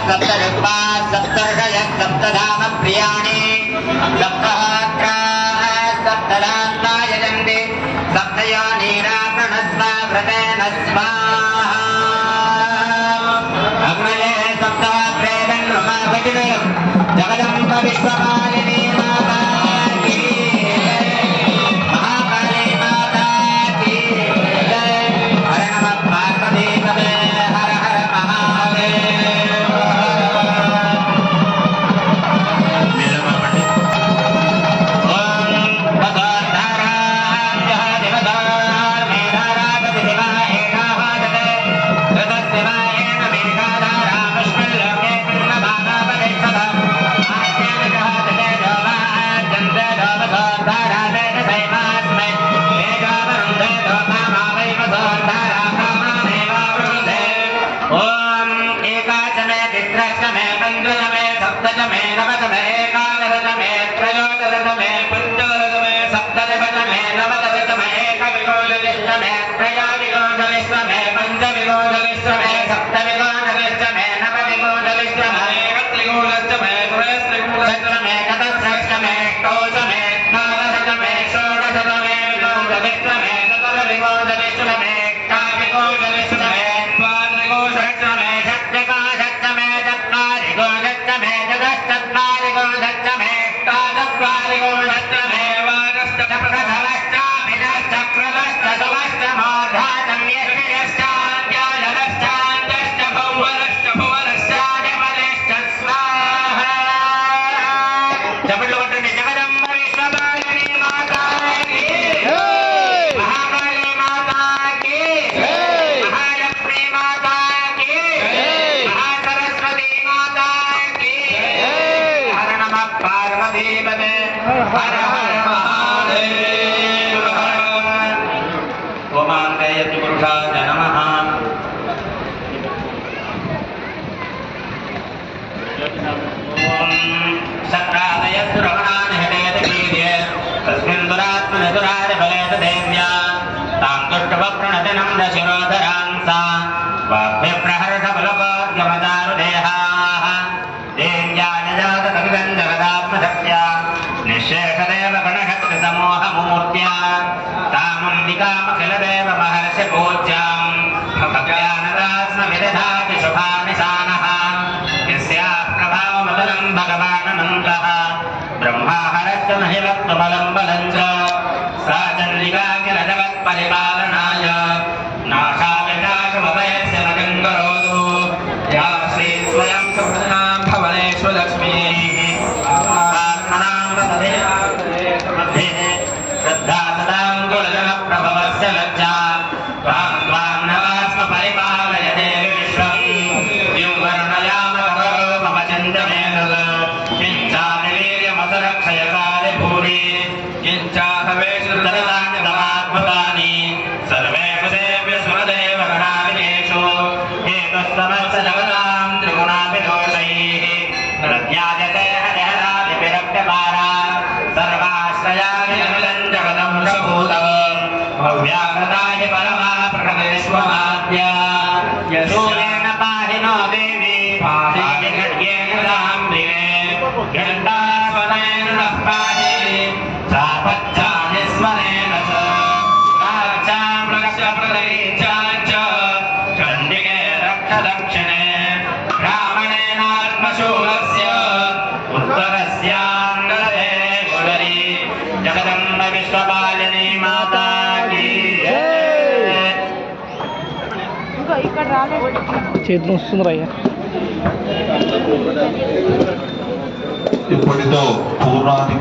सप्तऋग्वा सप्तर्षय सप्तधाम प्रियाणि सप्तहोत्राः सप्तदान्तायजन्ति सप्तयोनीराप्रणस्वा व्रतेन स्वाहा अग्नये सप्तहोत्रे तन्नुमापतिवेयं जगदम्ब विश्वपालिनी माता की महाकाली माता की हर नमः पार्वती तवे हर हर महादेव। परिपालनाय नाशाविनाशमभयस्य न गङ्गरोधो या श्री स्वयं सुखनां भवनेषु लक्ष्मीः आत्मनां मध्ये श्रद्धा सदाङ्कुलजनप्रभवस्य लज्जा त्वां त्वां नवास्म परिपालय देवि विश्वं किं वर्णयाम तव मम चन्द्रमेनव किञ्चानिवीर्यमसरक्षयकारि भूरि किञ्चाहवेषु तदान्यतमात्मतानि सर्वेषु देव्य सुरदेव गणाविनेषु हेतुस्तमस्य जगतां त्रिगुणाभिदोषैः प्रज्ञायते हरिहरादिभिरप्यपारा सर्वाश्रयानि अमिलं जगदं शभूतव भव्याकृताय परमा प्रकटेष्वमाद्या यशोरेण पाहि नो देवी पाहिर्येण राम्रिये घण्टास्वनेन नः पाहि सापच्छानि स्मरेण च राक्षां रक्षप्रदयीचाञ्च चण्डिके रक्षदक्षिणे ब्राह्मणेनात्मशूलस्य उत्तरस्याङ्गदेश्वरी जगदम्ब विश्वपालिनी माता की చేతులు వస్తుంది రయ్యా ఇప్పటితో పూర్ణాధికారి